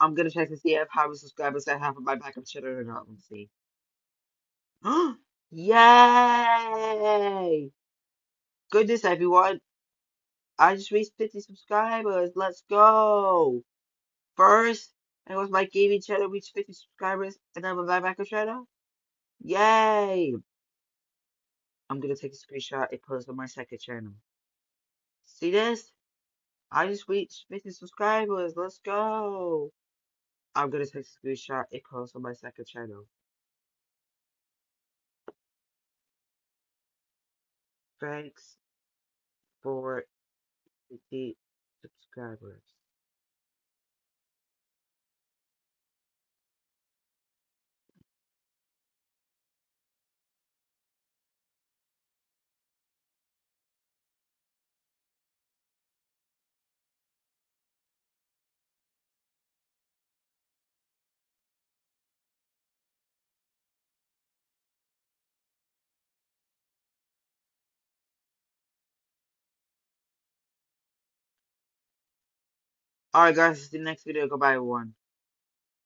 I'm gonna check to see if how many subscribers I have on my backup channel or not. Let's see. Yay! Goodness, everyone. I just reached 50 subscribers. Let's go. First, it was my gaming channel reached 50 subscribers, and then my backup channel. Yay! I'm gonna take a screenshot and post on my second channel. See this? I just reached 50 subscribers. Let's go. I'm gonna take a screenshot and post on my second channel. Thanks for 50 subscribers. Alright, guys, see you next video. Goodbye, everyone.